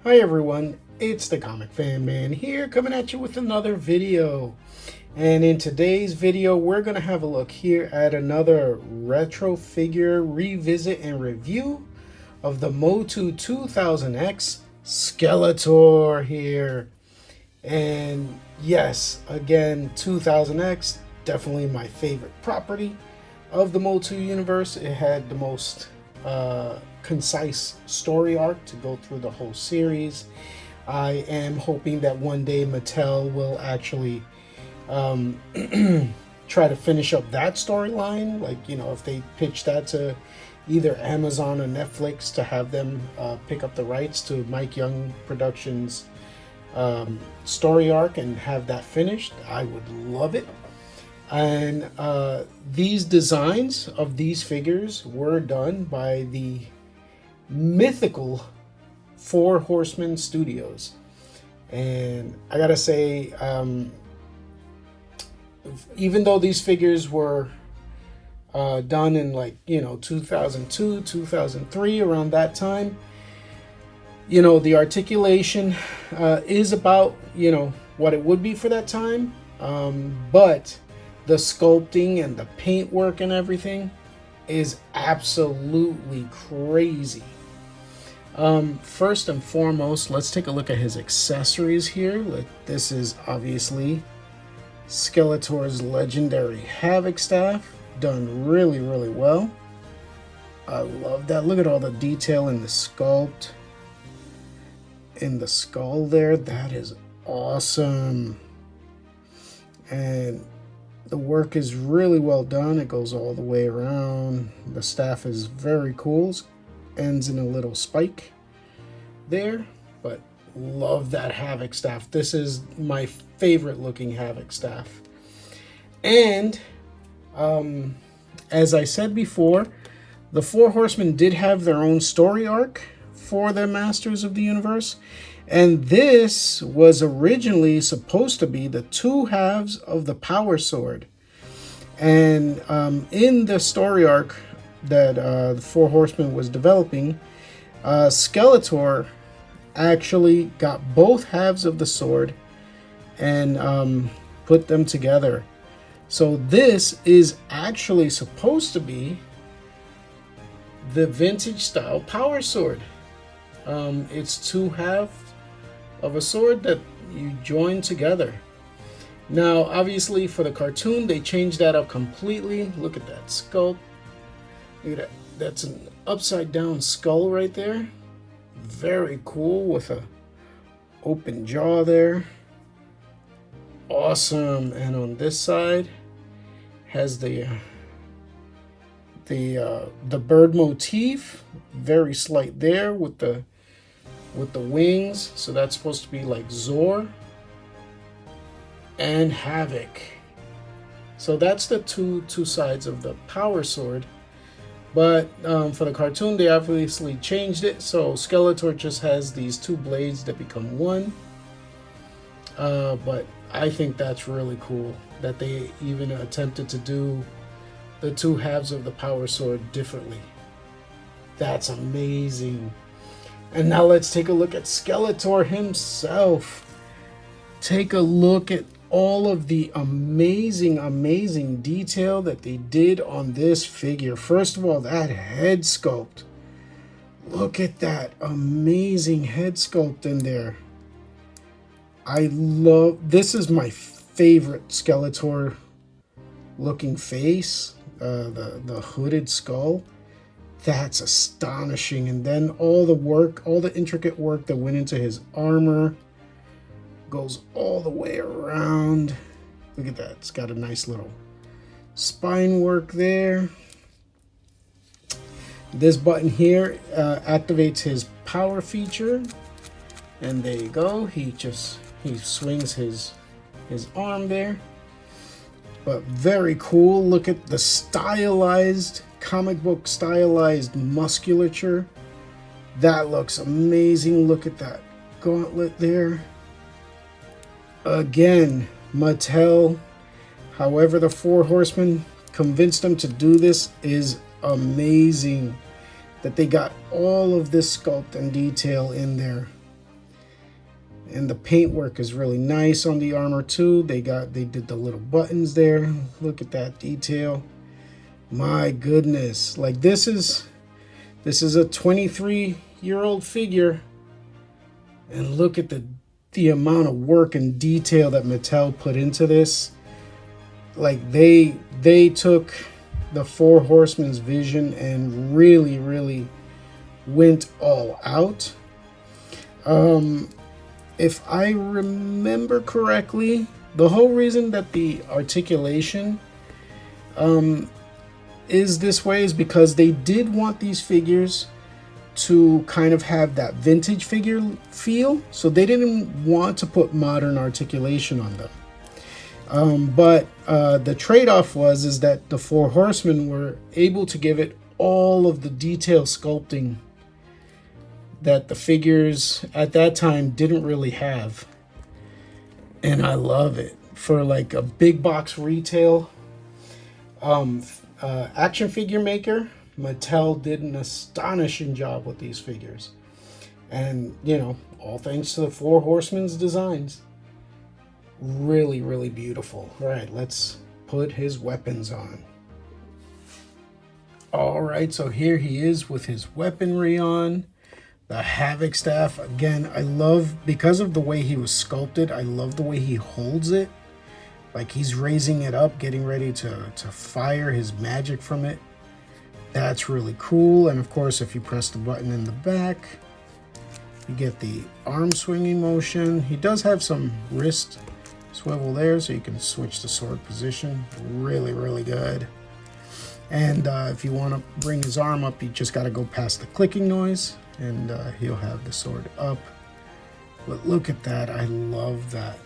Hi everyone, it's the ComicFanMan here coming at you with another video. And in today's video, we're going to have a look here at another retro figure revisit and review of the MOTU 200X Skeletor here. And yes, again, 2000X, definitely my favorite property of the MOTU universe. It had the most concise story arc to go through the whole series. I am hoping that one day Mattel will actually try to finish up that storyline, like, you know, if they pitch that to either Amazon or Netflix to have them pick up the rights to Mike Young Productions story arc and have that finished, I would love it. And these designs of these figures were done by the mythical Four Horsemen Studios. And I gotta say, even though these figures were done in, like, you know, 2002, 2003, around that time, you know, the articulation is about, you know, what it would be for that time. But the sculpting and the paintwork and everything is absolutely crazy. First and foremost, let's take a look at his accessories here. This is obviously Skeletor's legendary Havoc Staff, done really, really well. I love that. Look at all the detail in the sculpt, in the skull there. That is awesome. And the work is really well done. It goes all the way around. The staff is very cool. Ends in a little spike there, but love that Havoc Staff. This is my favorite looking Havoc Staff. And as I said before, the Four Horsemen did have their own story arc for their Masters of the Universe. And this was originally supposed to be the two halves of the Power Sword. And in the story arc that the Four Horsemen was developing, Skeletor actually got both halves of the sword and put them together. So this is actually supposed to be the vintage style Power Sword. It's two halves of a sword that you join together. Now, obviously, for the cartoon, they changed that up completely. Look at that sculpt. Look at that. That's an upside down skull right there. Very cool with a open jaw there. Awesome. And on this side has the bird motif. Very slight there with the wings. So that's supposed to be like Zor and Havoc. So that's the two sides of the Power Sword. But for the cartoon, they obviously changed it. So Skeletor just has these two blades that become one. But I think that's really cool that they even attempted to do the two halves of the Power Sword differently. That's amazing. And now let's take a look at Skeletor himself. Take a look at all of the amazing detail that they did on this figure. First of all, that head sculpt. Look at that amazing head sculpt in there. I love, this is my favorite Skeletor looking face. The hooded skull. That's astonishing. And then all the work, all the intricate work that went into his armor goes all the way around. Look at that. It's got a nice little spine work there. This button here activates his power feature. And there you go. He swings his arm there. But very cool. Look at the stylized, comic book stylized musculature. That looks amazing. Look at that gauntlet there. Again, Mattel, however the Four Horsemen convinced them to do this, is amazing. That they got all of this sculpt and detail in there. And the paintwork is really nice on the armor too. They did the little buttons there. Look at that detail. My goodness. Like this is a 23-year-old figure. And look at the amount of work and detail that Mattel put into this. Like they took the Four Horsemen's vision and really went all out. If I remember correctly, the whole reason that the articulation is this way is because they did want these figures to kind of have that vintage figure feel, so they didn't want to put modern articulation on them. But the trade-off is that the Four Horsemen were able to give it all of the detail sculpting that the figures at that time didn't really have. And I love it. For like a big box retail action figure maker, Mattel did an astonishing job with these figures. And, you know, all thanks to the Four Horsemen's designs. Really beautiful. All right, let's put his weapons on. All right, so here he is with his weaponry on. The Havoc Staff, again, I love, because of the way he was sculpted, I love the way he holds it. Like he's raising it up, getting ready to fire his magic from it. That's really cool. And of course, if you press the button in the back, you get the arm swinging motion. He does have some wrist swivel there, so you can switch the sword position. Really good. And if you want to bring his arm up, you just got to go past the clicking noise, and he'll have the sword up. But look at that. I love that.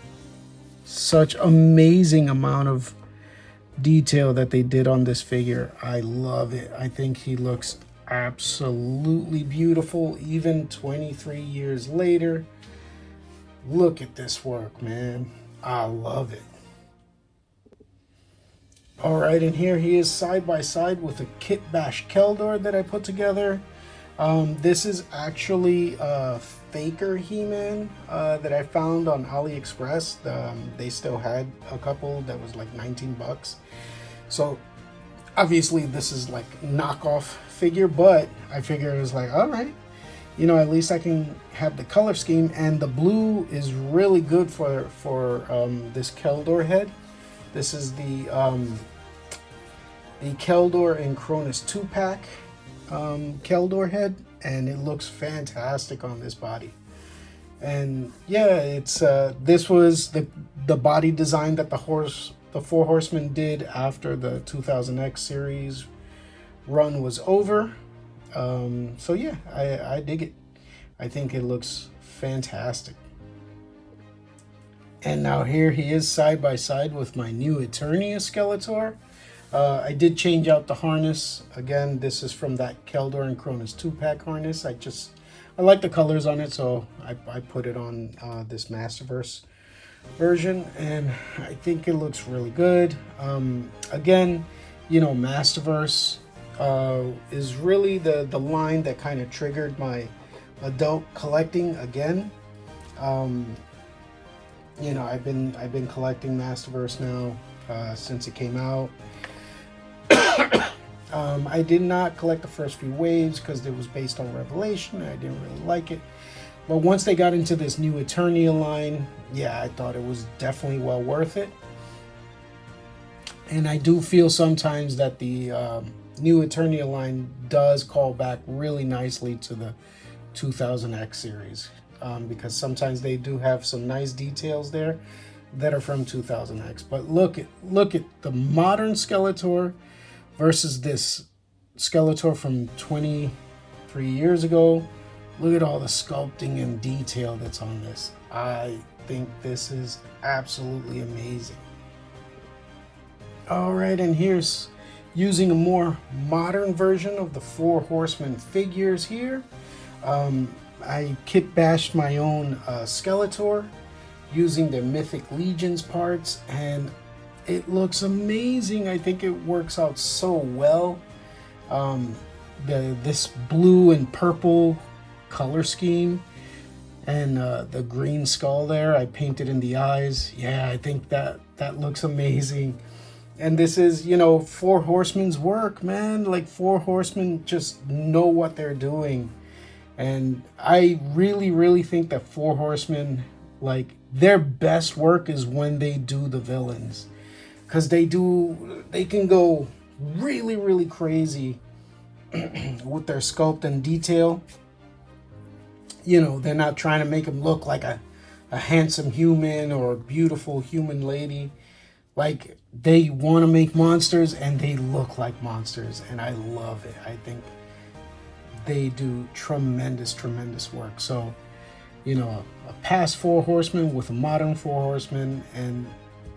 Such amazing amount of detail that they did on this figure. I love it. I think he looks absolutely beautiful, even 23 years later. Look at this work, man. I love it. All right, and here he is side by side with a Kit Bash Keldor that I put together. This is actually a faker He-Man that I found on AliExpress. They still had a couple that was like 19 bucks. So obviously this is like knockoff figure, but I figured it was like, all right, you know, at least I can have the color scheme, and the blue is really good for this Keldor head. This is the Keldor and Cronus 2-pack Keldor head, and it looks fantastic on this body. And yeah, it's this was the body design that the Four Horsemen did after the 2000X series run was over. So yeah, I dig it. I think it looks fantastic. And now here he is side by side with my new Eternia Skeletor. I did change out the harness. Again, this is from that Keldor and Cronus 2-pack harness. I like the colors on it, so I put it on this Masterverse version, and I think it looks really good. Again, you know, Masterverse is really the line that kind of triggered my adult collecting again. You know, I've been collecting Masterverse now since it came out. I did not collect the first few waves because it was based on Revelation. I didn't really like it. But once they got into this new Eternia line, yeah, I thought it was definitely well worth it. And I do feel sometimes that the new Eternia line does call back really nicely to the 2000X series. Because sometimes they do have some nice details there that are from 2000X. But look at the modern Skeletor versus this Skeletor from 23 years ago. Look at all the sculpting and detail that's on this. I think this is absolutely amazing. All right, and here's using a more modern version of the Four Horsemen figures here. I kit bashed my own Skeletor using the Mythic Legions parts, and it looks amazing. I think it works out so well. This blue and purple color scheme And the green skull there, I painted in the eyes. Yeah, I think that looks amazing. And this is, you know, Four Horsemen's work, man. Like, Four Horsemen just know what they're doing. And I really, really think that Four Horsemen, like, their best work is when they do the villains. Because they can go really, really crazy with their sculpt and detail. You know, they're not trying to make them look like a handsome human or a beautiful human lady. Like, they want to make monsters and they look like monsters, and I love it. I think they do tremendous, tremendous work. So, you know, a past Four Horsemen with a modern Four Horsemen, and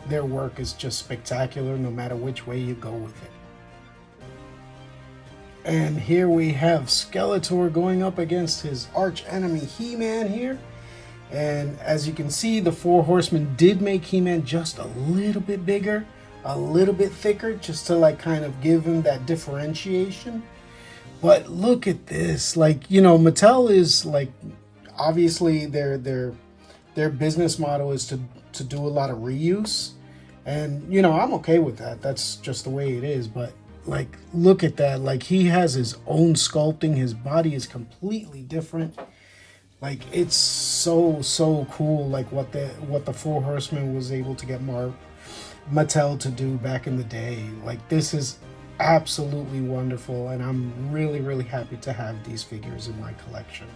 their work is just spectacular no matter which way you go with it. And here we have Skeletor going up against his arch enemy He-Man here. And as you can see, the Four Horsemen did make He-Man just a little bit bigger, a little bit thicker, just to like kind of give him that differentiation. But look at this. Like, you know, Mattel is like, obviously their business model is to do a lot of reuse. And, you know, I'm okay with that. That's just the way it is. But like, look at that. Like, he has his own sculpting. His body is completely different. Like, it's so cool. Like what the Four Horsemen was able to get Mattel to do back in the day. Like, this is absolutely wonderful, and I'm really, really happy to have these figures in my collection.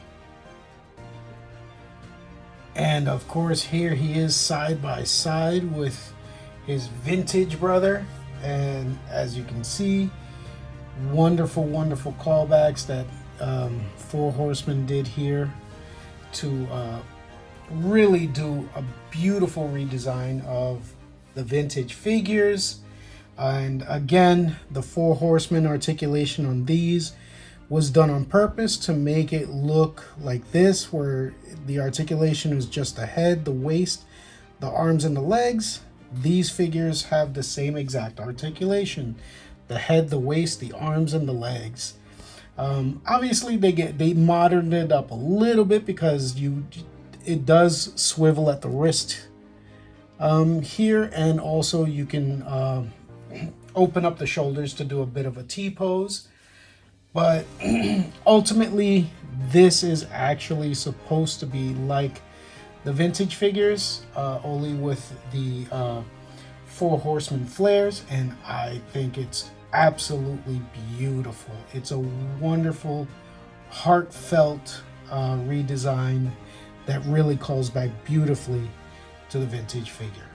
And of course, here he is side by side with his vintage brother. And as you can see, wonderful, wonderful callbacks that Four Horsemen did here to really do a beautiful redesign of the vintage figures. And again, the Four Horsemen articulation on these was done on purpose to make it look like this, where the articulation is just the head, the waist, the arms, and the legs. These figures have the same exact articulation: the head, the waist, the arms, and the legs. Obviously, they moderned it up a little bit because it does swivel at the wrist here, and also you can open up the shoulders to do a bit of a T-pose. But ultimately, this is actually supposed to be like the vintage figures, only with the Four Horsemen flares, and I think it's absolutely beautiful. It's a wonderful, heartfelt redesign that really calls back beautifully to the vintage figure.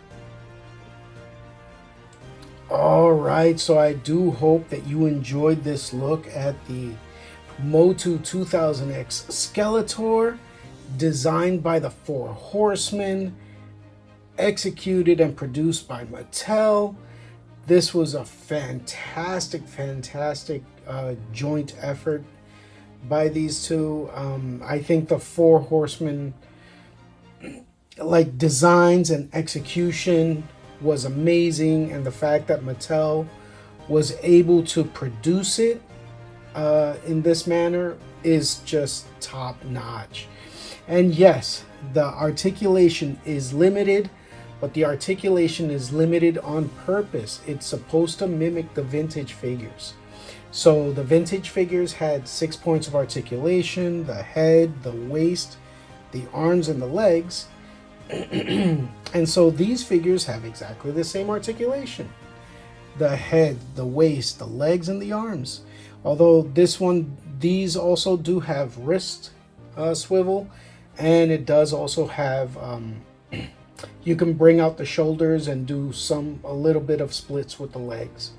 All right, so I do hope that you enjoyed this look at the MOTU 200X Skeletor, designed by the Four Horsemen, executed and produced by Mattel. This was a fantastic joint effort by these two. I think the Four Horsemen, like, designs and execution was amazing, and the fact that Mattel was able to produce it in this manner is just top notch. And yes, the articulation is limited, but the articulation is limited on purpose. It's supposed to mimic the vintage figures. So the vintage figures had 6 points of articulation: the head, the waist, the arms, and the legs. And so these figures have exactly the same articulation: the head, the waist, the legs, and the arms. Although these also do have wrist swivel, and it does also have you can bring out the shoulders and do a little bit of splits with the legs.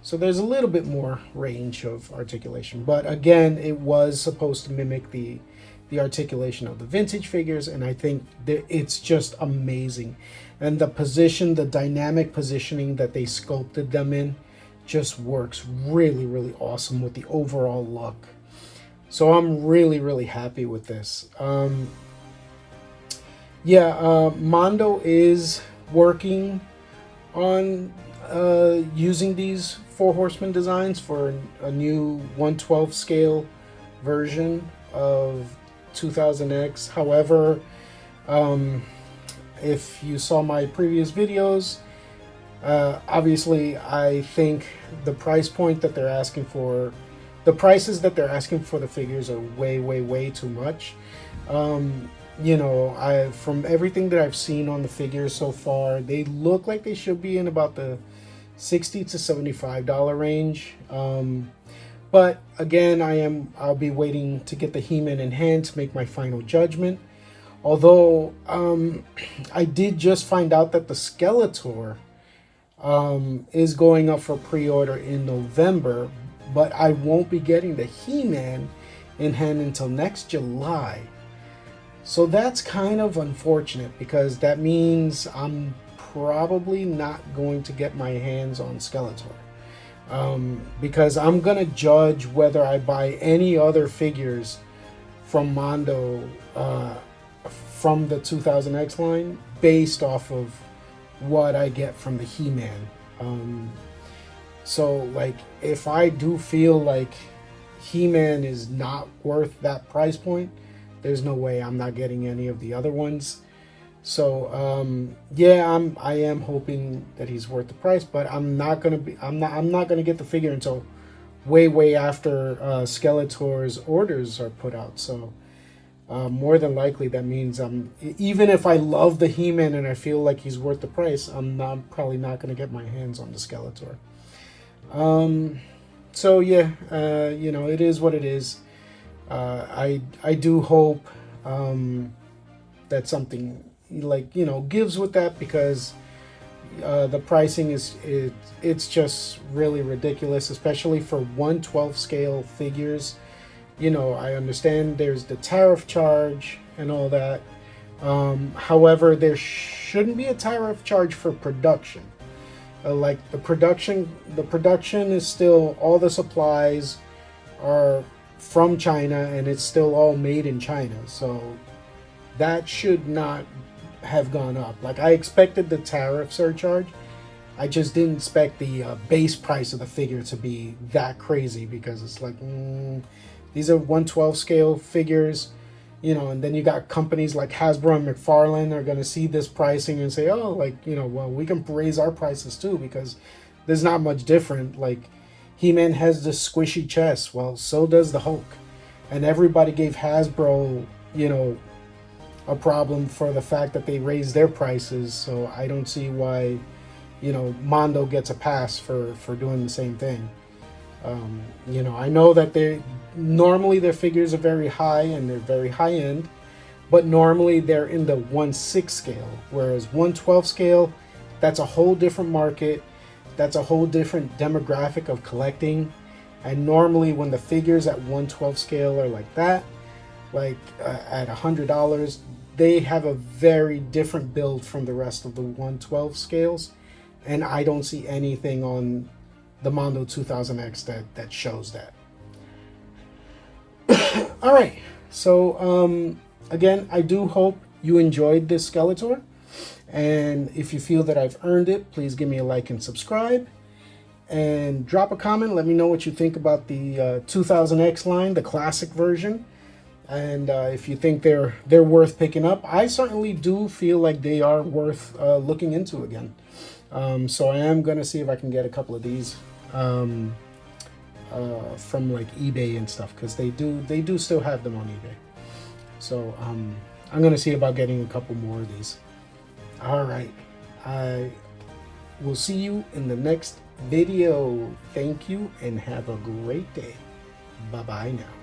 So there's a little bit more range of articulation, but again, it was supposed to mimic the articulation of the vintage figures, and I think that it's just amazing. And the position, the dynamic positioning that they sculpted them in, just works really, really awesome with the overall look. So I'm really, really happy with this. Mondo is working on using these Four Horsemen designs for a new 1/12 scale version of 2000X. However, if you saw my previous videos, obviously I think the price point that they're asking for, the prices that they're asking for the figures are way too much. You know, from everything that I've seen on the figures so far, they look like they should be in about the $60 to $75 range. But again, I'll be waiting to get the He-Man in hand to make my final judgment. Although I did just find out that the Skeletor is going up for pre-order in November, but I won't be getting the He-Man in hand until next July. So that's kind of unfortunate, because that means I'm probably not going to get my hands on Skeletor. Because I'm gonna judge whether I buy any other figures from Mondo from the 2000X line based off of what I get from the He-Man. So like, if I do feel like He-Man is not worth that price point, there's no way I'm not getting any of the other ones. So yeah, I am hoping that he's worth the price, but I'm not gonna get the figure until way after Skeletor's orders are put out. So more than likely that means even if I love the He-Man and I feel like he's worth the price, I'm probably not gonna get my hands on the Skeletor. So yeah, you know, it is what it is. I do hope that something, like, you know, gives with that, because the pricing it's just really ridiculous, especially for 1/12 scale figures. You know, I understand there's the tariff charge and all that. However, there shouldn't be a tariff charge for production. Like the production is still, all the supplies are from China and it's still all made in China. So that should not have gone up. Like, I expected the tariff surcharge. I just didn't expect the base price of the figure to be that crazy, because it's like, these are 1/12 scale figures, you know, and then you got companies like Hasbro and McFarlane are going to see this pricing and say, oh, like, you know, well, we can raise our prices too, because there's not much different. Like, He-Man has this squishy chest. Well, so does the Hulk. And everybody gave Hasbro, you know, a problem for the fact that they raised their prices. So I don't see why, you know, Mondo gets a pass for doing the same thing. You know, I know that normally their figures are very high and they're very high end, but normally they're in the 1/6 scale, whereas 1/12 scale, that's a whole different market. That's a whole different demographic of collecting. And normally when the figures at 1/12 scale are like that, like at $100, they have a very different build from the rest of the 1/12 scales. And I don't see anything on the Mondo 2000X that shows that. All right, so again, I do hope you enjoyed this Skeletor, and if you feel that I've earned it, please give me a like and subscribe, and drop a comment. Let me know what you think about the 2000X line, the classic version, and if you think they're worth picking up. I certainly do feel like they are worth looking into again. So I am gonna see if I can get a couple of these from like eBay and stuff, because they do still have them on eBay. So I'm gonna see about getting a couple more of these. All right, I will see you in the next video. Thank you and have a great day. Bye bye now.